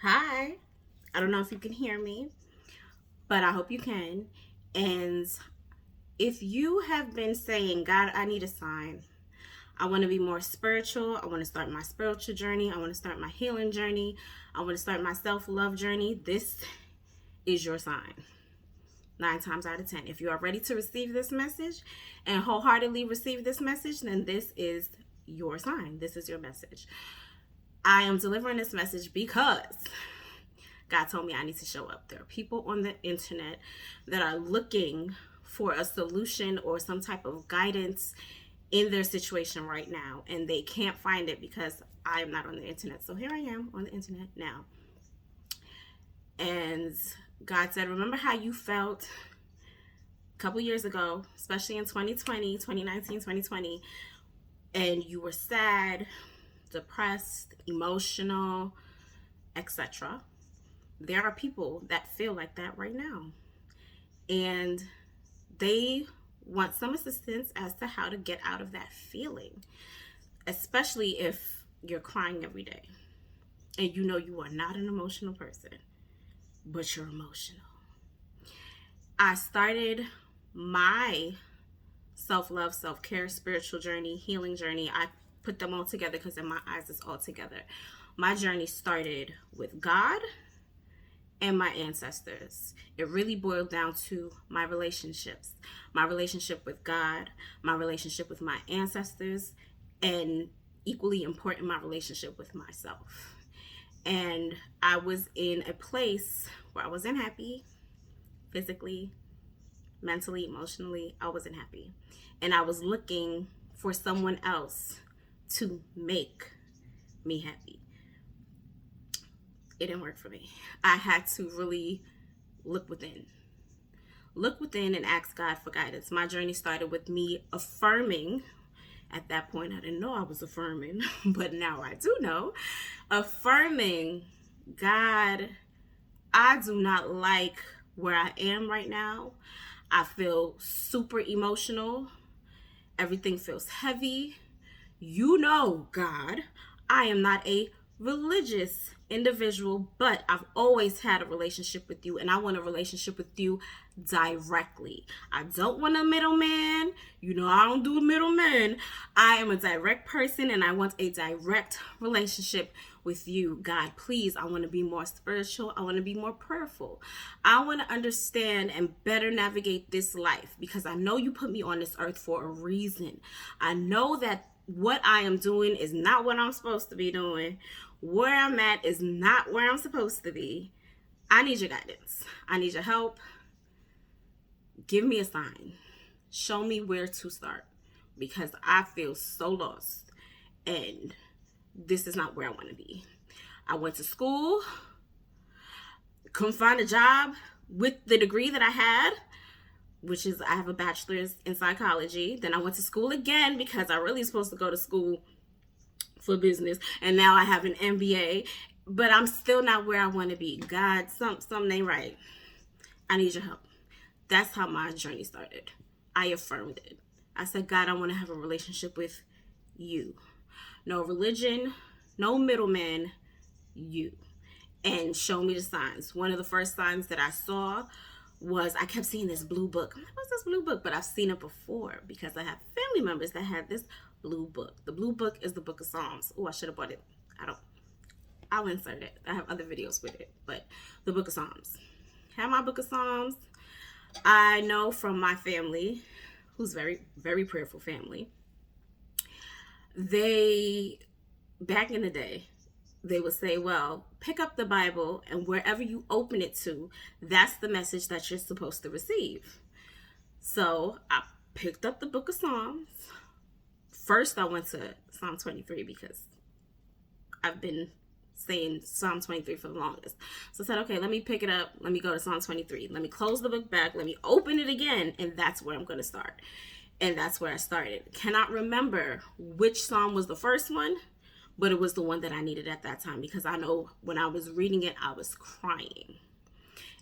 Hi. I don't know if you can hear me, but I hope you can. And if you have been saying, God, I need a sign. I want to be more spiritual. I want to start my spiritual journey. I want to start my healing journey. I want to start my self love journey. This is your sign. 9 times out of 10. If you are ready to receive this message and wholeheartedly receive this message, then this is your sign. This is your message. I am delivering this message because God told me I need to show up. There are people on the internet that are looking for a solution or some type of guidance in their situation right now, and they can't find it because I am not on the internet. So here I am on the internet now. And God said, remember how you felt a couple years ago, especially in 2020, 2019, 2020, and you were sad, depressed, emotional, etc. There are people that feel like that right now. And they want some assistance as to how to get out of that feeling, especially if you're crying every day and you know you are not an emotional person, but you're emotional. I started my self-love, self-care, spiritual journey, healing journey. I put them all together because in my eyes it's all together. My journey started with God and my ancestors. It really boiled down to my relationships, my relationship with God, my relationship with my ancestors, and equally important, my relationship with myself. And I was in a place where I wasn't happy physically, mentally, emotionally. I wasn't happy. And I was looking for someone else to make me happy. It didn't work for me. I had to really look within. Look within and ask God for guidance. My journey started with me affirming. At that point, I didn't know I was affirming, but now I do know. Affirming, God, I do not like where I am right now. I feel super emotional. Everything feels heavy. You know, God, I am not a religious individual, but I've always had a relationship with you, and I want a relationship with you directly. I don't want a middleman. You know, I don't do a middleman. I am a direct person, and I want a direct relationship with you. God, please, I want to be more spiritual. I want to be more prayerful. I want to understand and better navigate this life because I know you put me on this earth for a reason. I know that what I am doing is not what I'm supposed to be doing. Where I'm at is not where I'm supposed to be. I need your guidance. I need your help. Give me a sign. Show me where to start because I feel so lost and this is not where I want to be. I went to school, couldn't find a job with the degree that I had, which is I have a bachelor's in psychology. Then I went to school again because I really supposed to go to school for business, and now I have an MBA, but I'm still not where I want to be. God, something ain't right. I need your help. That's how my journey started. I affirmed it. I said, God, I want to have a relationship with you. No religion, no middleman, you. And show me the signs. One of the first signs that I saw was I kept seeing this blue book. I'm like, what's this blue book? But I've seen it before because I have family members that had this blue book. The blue book is the book of Psalms. Oh, I should have bought it. I'll insert it. I have other videos with it. But the book of Psalms. Have my book of Psalms. I know from my family, who's very, very prayerful family, they, back in the day, they would say, well, pick up the Bible and wherever you open it to, that's the message that you're supposed to receive. So I picked up the book of Psalms. First, I went to Psalm 23 because I've been saying Psalm 23 for the longest. So I said, okay, let me pick it up. Let me go to Psalm 23. Let me close the book back. Let me open it again. And that's where I'm going to start. And that's where I started. Cannot remember which Psalm was the first one, but it was the one that I needed at that time because I know when I was reading it, I was crying.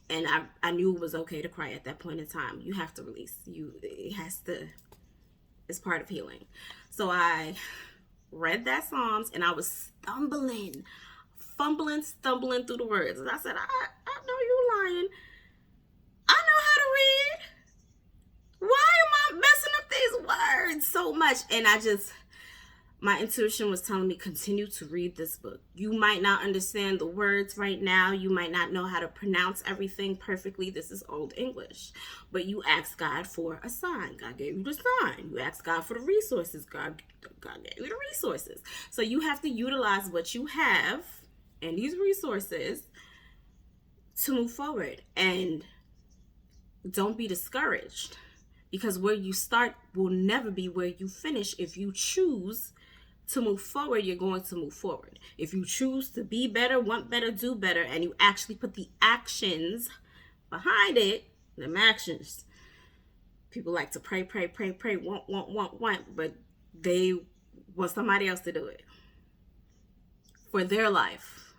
And I knew it was okay to cry at that point in time. You have to release. It's part of healing. So I read that Psalms and I was stumbling through the words. And I said, I know you lying. I know how to read. Why am I messing up these words so much? And my intuition was telling me, continue to read this book. You might not understand the words right now. You might not know how to pronounce everything perfectly. This is Old English. But you asked God for a sign. God gave you the sign. You asked God for the resources. God gave you the resources. So you have to utilize what you have and these resources to move forward. And don't be discouraged, because where you start will never be where you finish. If you choose to move forward, you're going to move forward. If you choose to be better, want better, do better, and you actually put the actions behind it, them actions. People like to pray, want, but they want somebody else to do it for their life.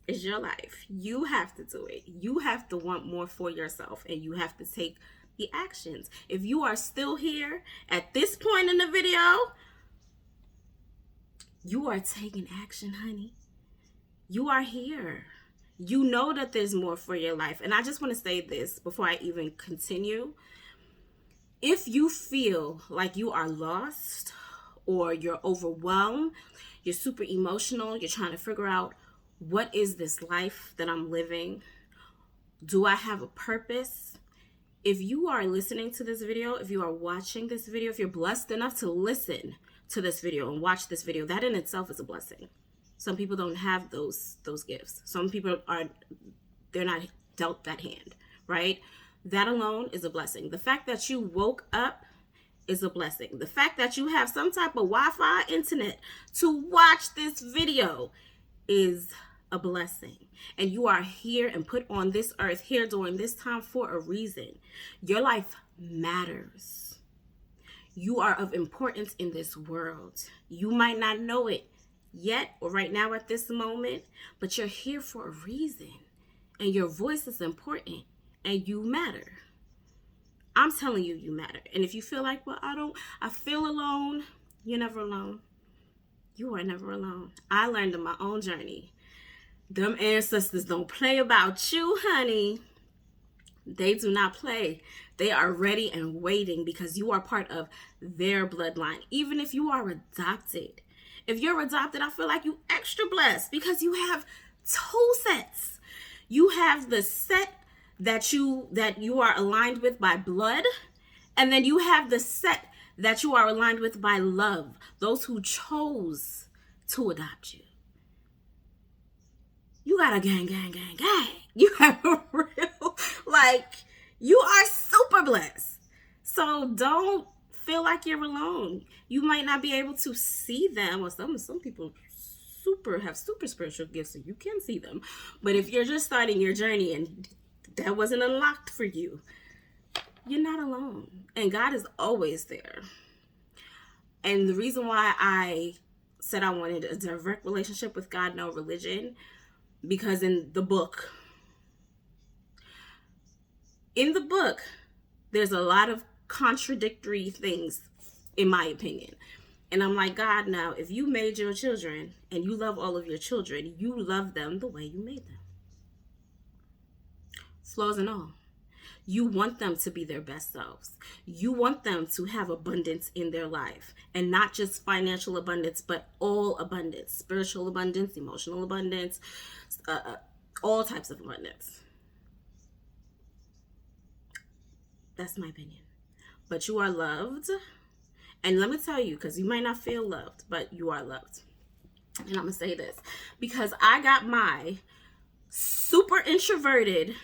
It's your life. You have to do it. You have to want more for yourself, and you have to take the actions. If you are still here at this point in the video, you are taking action, honey. You are here. You know that there's more for your life. And I just want to say this before I even continue. If you feel like you are lost or you're overwhelmed, you're super emotional, you're trying to figure out, what is this life that I'm living? Do I have a purpose? If you are listening to this video, if you are watching this video, if you're blessed enough to listen to this video and watch this video, that in itself is a blessing. Some people don't have those gifts. Some people they're not dealt that hand, right? That alone is a blessing. The fact that you woke up is a blessing. The fact that you have some type of Wi-Fi internet to watch this video is a blessing. And you are here and put on this earth here during this time for a reason. Your life matters. You are of importance in this world. You might not know it yet or right now at this moment, but you're here for a reason. And your voice is important and you matter. I'm telling you, you matter. And if you feel like, well, I feel alone, you're never alone. You are never alone. I learned in my own journey. Them ancestors don't play about you, honey. They do not play. They are ready and waiting because you are part of their bloodline. Even if you are adopted. If you're adopted, I feel like you extra blessed because you have two sets. You have the set that you are aligned with by blood, and then you have the set that you are aligned with by love. Those who chose to adopt you. You got a gang. You have a real, you are super blessed. So don't feel like you're alone. You might not be able to see them, or some people have super spiritual gifts, so you can see them. But if you're just starting your journey and that wasn't unlocked for you, you're not alone. And God is always there. And the reason why I said I wanted a direct relationship with God, no religion, because in the book, there's a lot of contradictory things, in my opinion. And I'm like, God, now, if you made your children and you love all of your children, you love them the way you made them. Flaws and all. You want them to be their best selves. You want them to have abundance in their life, and not just financial abundance, but all abundance, spiritual abundance, emotional abundance, all types of abundance. That's my opinion. But you are loved. And let me tell you, because you might not feel loved, but you are loved. And I'm going to say this, because I got my super introverted,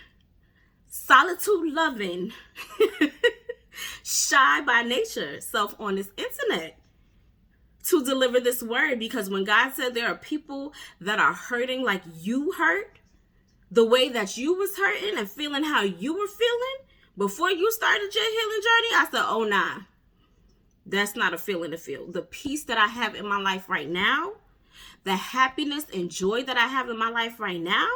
solitude-loving, shy by nature self on this internet to deliver this word. Because when God said there are people that are hurting like you hurt, the way that you was hurting and feeling how you were feeling before you started your healing journey, I said, oh, nah, that's not a feeling to feel. The peace that I have in my life right now, the happiness and joy that I have in my life right now,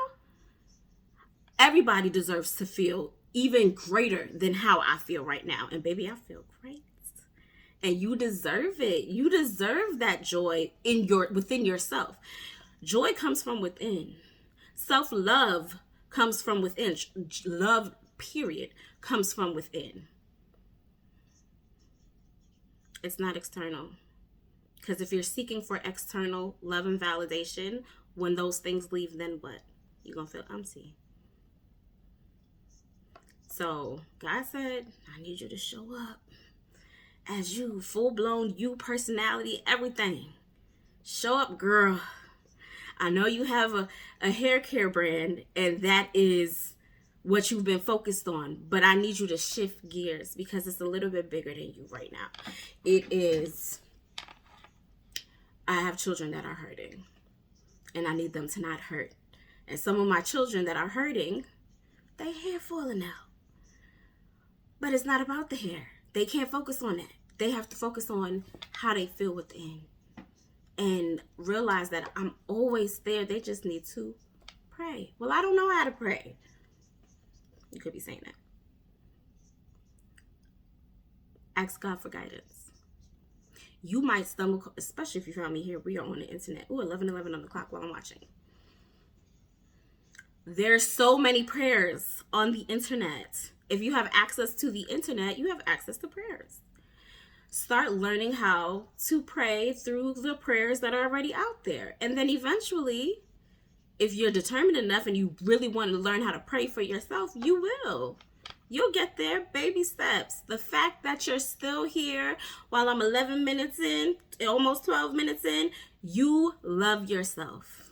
everybody deserves to feel even greater than how I feel right now. And baby, I feel great. And you deserve it. You deserve that joy within yourself. Joy comes from within. Self-love comes from within. Love, period, comes from within. It's not external. Because if you're seeking for external love and validation, when those things leave, then what? You're going to feel empty. So God said, I need you to show up as you, full-blown you, personality, everything. Show up, girl. I know you have a hair care brand, and that is what you've been focused on, but I need you to shift gears because it's a little bit bigger than you right now. It is, I have children that are hurting, and I need them to not hurt. And some of my children that are hurting, their hair falling out. But it's not about the hair. They can't focus on that. They have to focus on how they feel within. And realize that I'm always there. They just need to pray. Well, I don't know how to pray. You could be saying that. Ask God for guidance. You might stumble, especially if you found me here. We are on the internet. Ooh, 11:11 on the clock while I'm watching. There's so many prayers on the internet. If you have access to the internet, you have access to prayers. Start learning how to pray through the prayers that are already out there. And then eventually, if you're determined enough and you really want to learn how to pray for yourself, you will. You'll get there, baby steps. The fact that you're still here while I'm 11 minutes in, almost 12 minutes in, you love yourself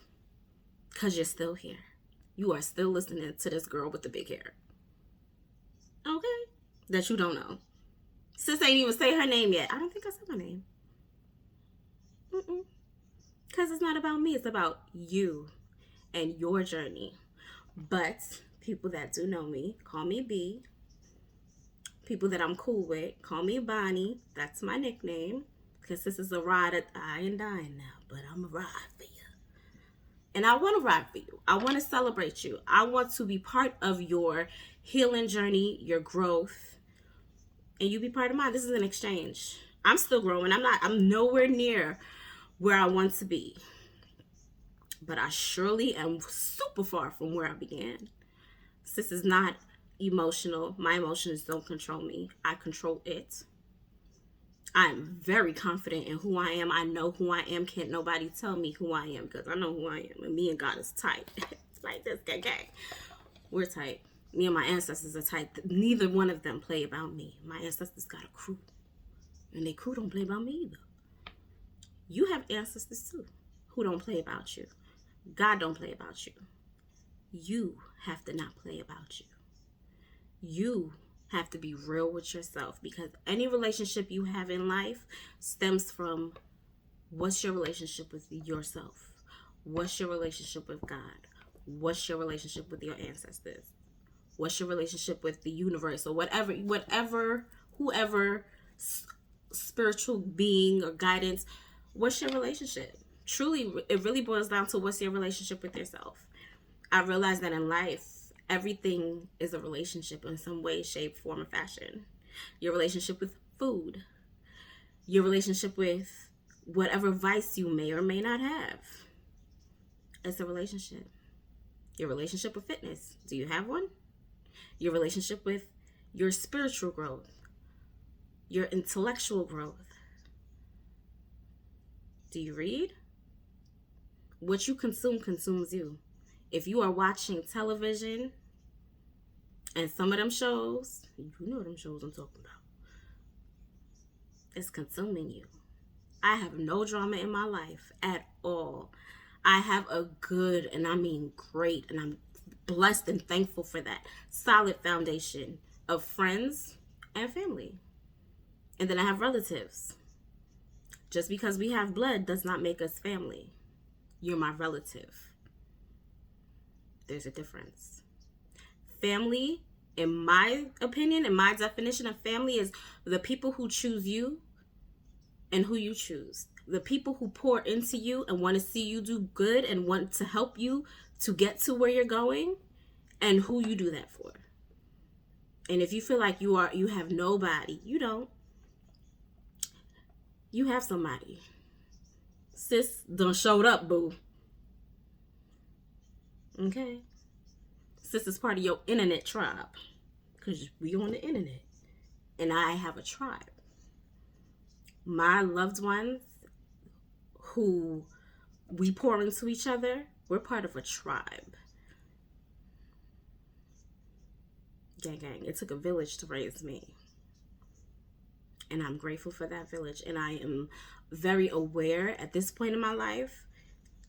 because you're still here. You are still listening to this girl with the big hair. Okay? That you don't know. Sis ain't even say her name yet. I don't think I said my name. Because it's not about me. It's about you and your journey. But people that do know me, call me B. People that I'm cool with, call me Bonnie. That's my nickname. Because this is a ride. I ain't dying now, but I'm a ride for you. And I want to ride for you. I want to celebrate you. I want to be part of your healing journey, your growth. And you be part of mine. This is an exchange. I'm still growing. I'm nowhere near where I want to be. But I surely am super far from where I began. This is not emotional. My emotions don't control me. I control it. I am very confident in who I am. I know who I am. Can't nobody tell me who I am because I know who I am. And me and God is tight. It's like this, gang. We're tight. Me and my ancestors are tight. Neither one of them play about me. My ancestors got a crew. And their crew don't play about me either. You have ancestors too who don't play about you. God don't play about you. You have to not play about you. You have to be real with yourself because any relationship you have in life stems from what's your relationship with yourself? What's your relationship with God? What's your relationship with your ancestors? What's your relationship with the universe or whoever spiritual being or guidance? What's your relationship? Truly, it really boils down to what's your relationship with yourself. I realized that in life, everything is a relationship in some way, shape, form, or fashion. Your relationship with food. Your relationship with whatever vice you may or may not have. It's a relationship. Your relationship with fitness. Do you have one? Your relationship with your spiritual growth. Your intellectual growth. Do you read? What you consume consumes you. If you are watching television and some of them shows, you know them shows I'm talking about. It's consuming you. I have no drama in my life at all. I have a good, and I mean great, and I'm blessed and thankful for that, solid foundation of friends and family. And then I have relatives. Just because we have blood does not make us family. You're my relative. There's a difference. Family, in my opinion, in my definition of family, is the people who choose you and who you choose. The people who pour into you and want to see you do good and want to help you to get to where you're going, and who you do that for. And if you feel like you have nobody, you don't. You have somebody. Sis done showed up, boo. Okay? Sis is part of your internet tribe. Because we on the internet. And I have a tribe. My loved ones who we pour into each other, we're part of a tribe. Gang, gang. It took a village to raise me. And I'm grateful for that village. And I am very aware at this point in my life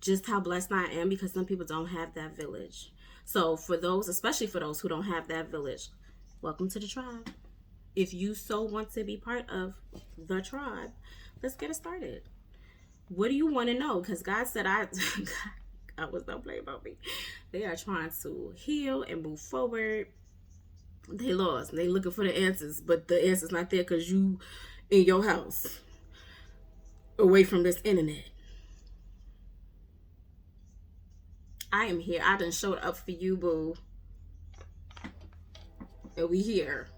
just how blessed I am, because some people don't have that village. So for those, especially for those who don't have that village, welcome to the tribe. If you so want to be part of the tribe, let's get it started. What do you want to know? Because God said I was not playing about me. They are trying to heal and move forward. They lost. They looking for the answers, but the answer's not there because you in your house, away from this internet. I am here. I done showed up for you, boo. And we here.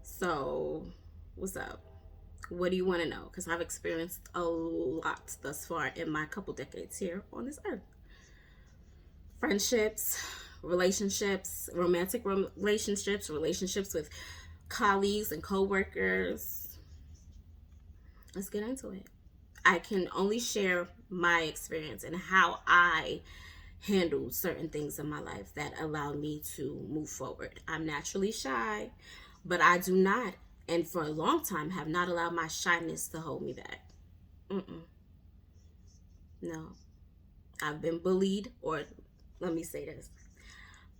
So, what's up? What do you want to know? Because I've experienced a lot thus far in my couple decades here on this earth. Friendships, relationships, romantic relationships, relationships with colleagues and co-workers. Let's get into it. I can only share my experience and how I handled certain things in my life that allowed me to move forward. I'm naturally shy, but I do not, and for a long time, have not allowed my shyness to hold me back. No. I've been bullied, or let me say this.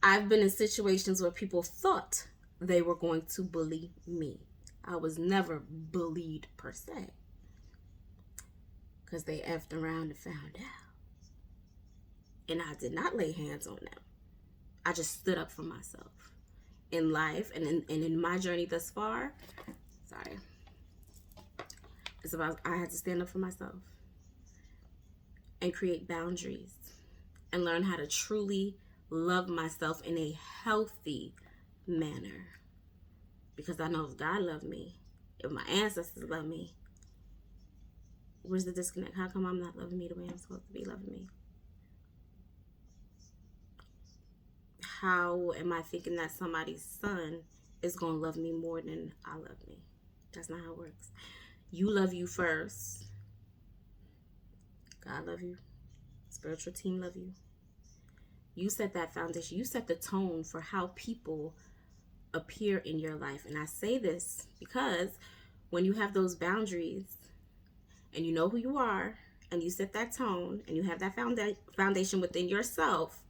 I've been in situations where people thought they were going to bully me. I was never bullied per se, because they effed around and found out. And I did not lay hands on them. I just stood up for myself in life and in my journey thus far. Sorry. It's about, I had to stand up for myself and create boundaries and learn how to truly love myself in a healthy manner. Because I know if God loved me, if my ancestors love me, where's the disconnect? How come I'm not loving me the way I'm supposed to be loving me? How am I thinking that somebody's son is going to love me more than I love me? That's not how it works. You love you first. God love you. Spiritual team love you. You set that foundation. You set the tone for how people appear in your life. And I say this because when you have those boundaries and you know who you are and you set that tone and you have that foundation within yourself,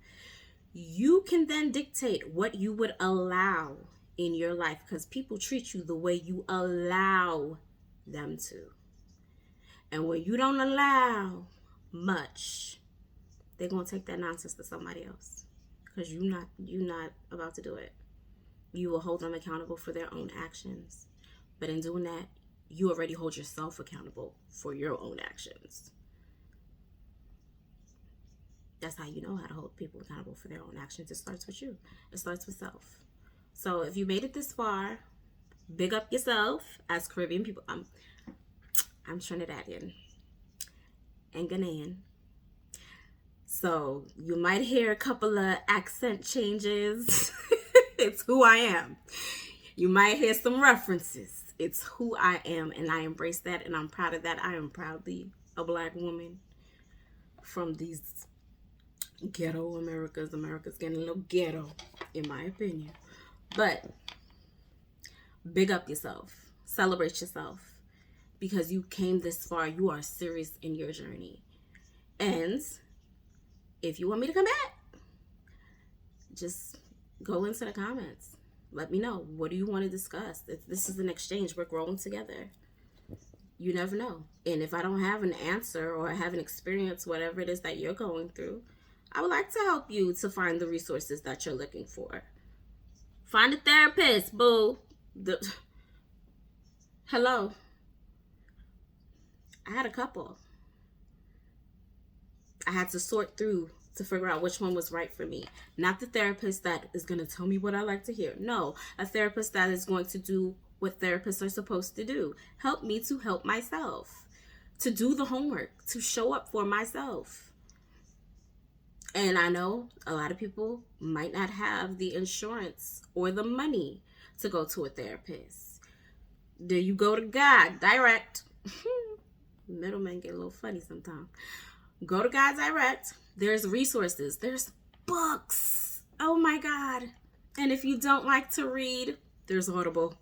you can then dictate what you would allow in your life, because people treat you the way you allow them to. And when you don't allow much, they're going to take that nonsense to somebody else, because you're not about to do it. You will hold them accountable for their own actions. But in doing that, you already hold yourself accountable for your own actions. That's how you know how to hold people accountable for their own actions. It starts with you. It starts with self. So if you made it this far, big up yourself. As Caribbean people, I'm Trinidadian and Ghanaian. So you might hear a couple of accent changes. It's who I am. You might hear some references. It's who I am, and I embrace that, and I'm proud of that. I am proudly a Black woman from these ghetto Americas. America's getting a little ghetto, in my opinion. But big up yourself. Celebrate yourself. Because you came this far. You are serious in your journey. And if you want me to come back, just go into the comments. Let me know. What do you want to discuss? This is an exchange. We're growing together. You never know. And if I don't have an answer or I haven't experienced whatever it is that you're going through, I would like to help you to find the resources that you're looking for. Find a therapist, boo. Hello. I had a couple. I had to sort through to figure out which one was right for me. Not the therapist that is going to tell me what I like to hear. No, a therapist that is going to do what therapists are supposed to do. Help me to help myself. To do the homework. To show up for myself. And I know a lot of people might not have the insurance or the money to go to a therapist. Do you go to God direct? Middlemen get a little funny sometimes. Go to God direct. There's resources. There's books. Oh my God. And if you don't like to read, there's Audible.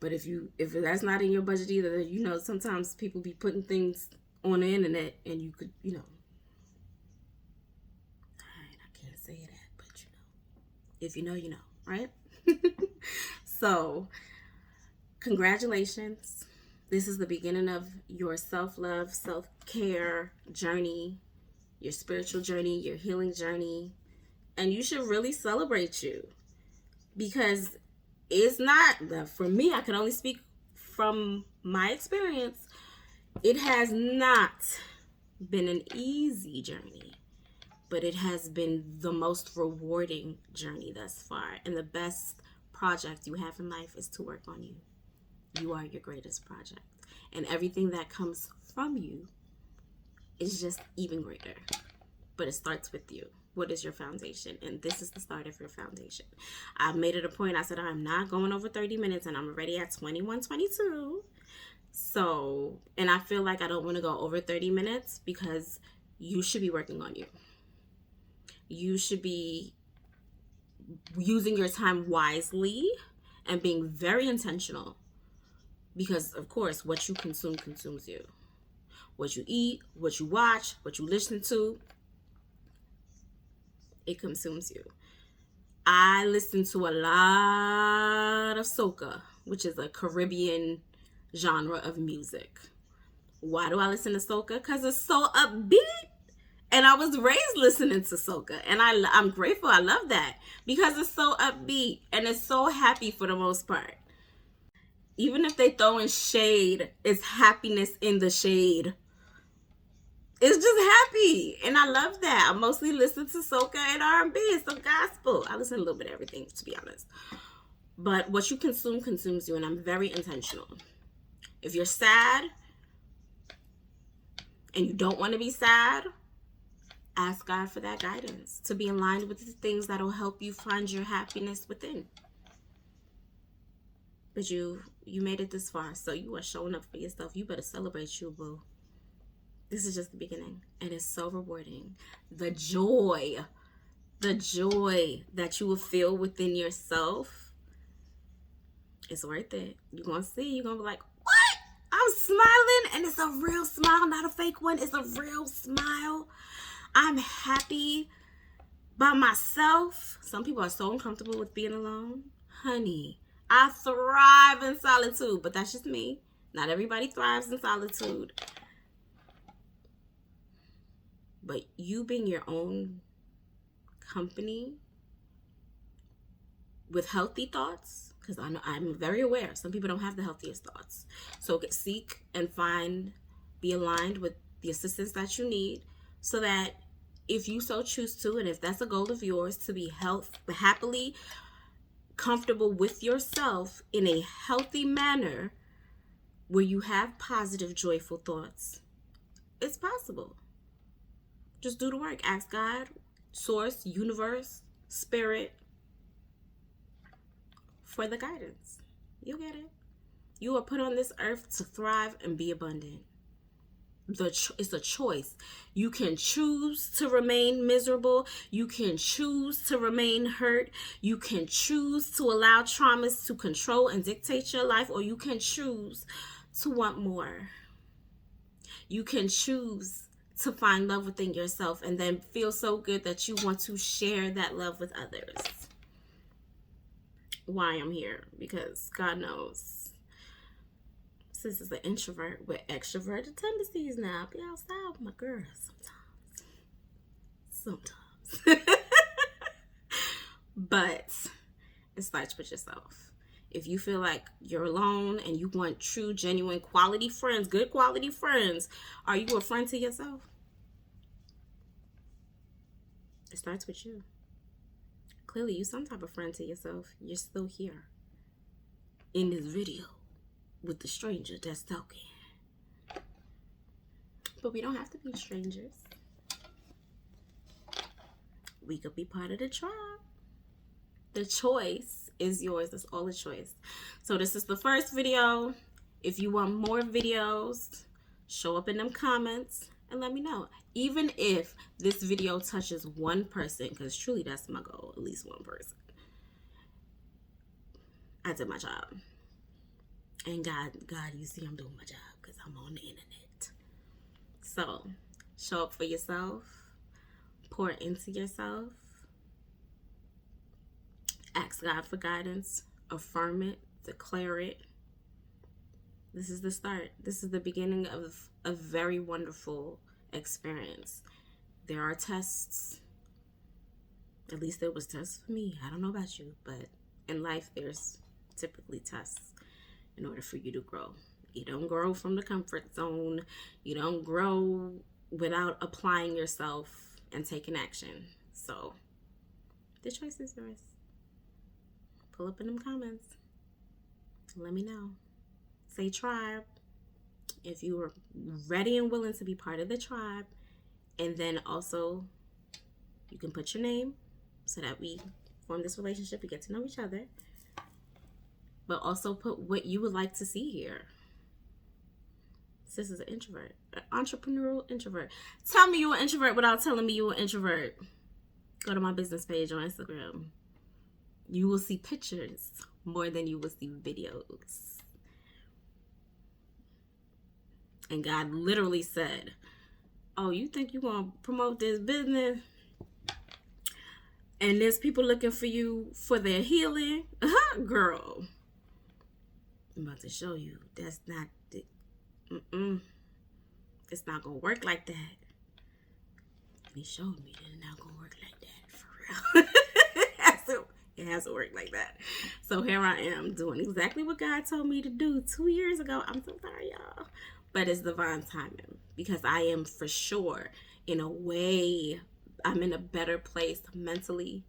But if that's not in your budget either, you know, sometimes people be putting things on the internet and you could, you know, I can't say that, but you know, if you know, you know, right? So, congratulations. This is the beginning of your self-love, self-care journey, your spiritual journey, your healing journey. And you should really celebrate you, because it's not, for me, I can only speak from my experience. It has not been an easy journey, but it has been the most rewarding journey thus far. And the best project you have in life is to work on you. You are your greatest project. And everything that comes from you is just even greater. But it starts with you. What is your foundation? And this is the start of your foundation. I made it a point. I said, I'm not going over 30 minutes and I'm already at 21:22. So, and I feel like I don't want to go over 30 minutes because you should be working on you. You should be using your time wisely and being very intentional, because of course what you consume consumes you. What you eat, what you watch, what you listen to, it consumes you. I listen to a lot of soca, which is a Caribbean genre of music. Why do I listen to soca? Because it's so upbeat. And I was raised listening to soca. And I'm grateful. I love that. Because it's so upbeat. And it's so happy for the most part. Even if they throw in shade, it's happiness in the shade. It's just happy, and I love that. I mostly listen to soca and R&B and some gospel. I listen to a little bit of everything, to be honest. But what you consume consumes you, and I'm very intentional. If you're sad and you don't want to be sad, ask God for that guidance to be in line with the things that will help you find your happiness within. But you made it this far, so you are showing up for yourself. You better celebrate you, boo. This is just the beginning, and it's so rewarding. The joy that you will feel within yourself is worth it. You're going to see, you're going to be like, what? I'm smiling, and it's a real smile, not a fake one. It's a real smile. I'm happy by myself. Some people are so uncomfortable with being alone. Honey, I thrive in solitude, but that's just me. Not everybody thrives in solitude. But you being your own company with healthy thoughts, because I'm very aware some people don't have the healthiest thoughts. So seek and find, be aligned with the assistance that you need, so that if you so choose to, and if that's a goal of yours, to be happily comfortable with yourself in a healthy manner where you have positive, joyful thoughts, it's possible. Just do the work. Ask God, source, universe, spirit for the guidance. You'll get it. You are put on this earth to thrive and be abundant. It's a choice. You can choose to remain miserable. You can choose to remain hurt. You can choose to allow traumas to control and dictate your life, or you can choose to want more. You can choose to find love within yourself and then feel so good that you want to share that love with others. Why I'm here, because God knows this is an introvert with extroverted tendencies now. I be outside with my girl sometimes. But it starts with yourself. If you feel like you're alone and you want true, genuine, quality friends, good quality friends, are you a friend to yourself? It starts with you. Clearly, you're some type of friend to yourself. You're still here in this video with the stranger that's talking. But we don't have to be strangers. we could be part of the tribe. The choice is yours. That's all a choice. So this is the first video. If you want more videos, show up in them comments and let me know. Even if this video touches one person, because truly that's my goal, at least one person. I did my job. And God, you see I'm doing my job because I'm on the internet. So, show up for yourself. Pour into yourself. Ask God for guidance. Affirm it. Declare it. This is the start. This is the beginning of a very wonderful experience. There are tests. At least there was tests for me. I don't know about you, but in life there's typically tests in order for you to grow. You don't grow from the comfort zone. You don't grow without applying yourself and taking action. So the choice is yours. Pull up in them comments. Let me know. Say tribe if you are ready and willing to be part of the tribe. And then also you can put your name so that we form this relationship. We get to know each other. But also put what you would like to see here. This is an introvert, an entrepreneurial introvert. Tell me you're an introvert without telling me you're an introvert. Go to my business page on Instagram. You will see pictures more than you will see videos. And God literally said, oh, you think you're going to promote this business? And there's people looking for you for their healing? Girl. I'm about to show you. That's not... It's not going to work like that. And he showed me that it's not going to work like that. For real. It has to work like that. So here I am doing exactly what God told me to do 2 years ago. I'm so sorry, y'all. But it's divine timing. Because I am for sure, in a way, I'm in a better place mentally,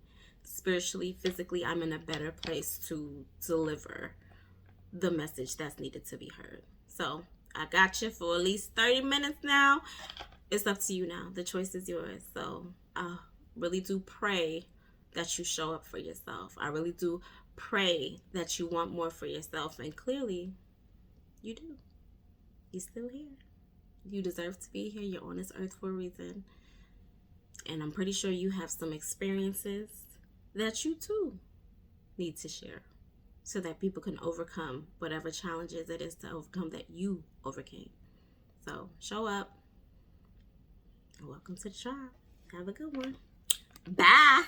spiritually, physically. I'm in a better place to deliver the message that's needed to be heard. So I got you for at least 30 minutes now. It's up to you now. The choice is yours. So I really do pray that you show up for yourself. I really do pray that you want more for yourself. And clearly, you do. You're still here. You deserve to be here. You're on this earth for a reason. And I'm pretty sure you have some experiences that you too need to share so that people can overcome whatever challenges it is to overcome that you overcame. So show up. Welcome to the tribe. Have a good one. Bye.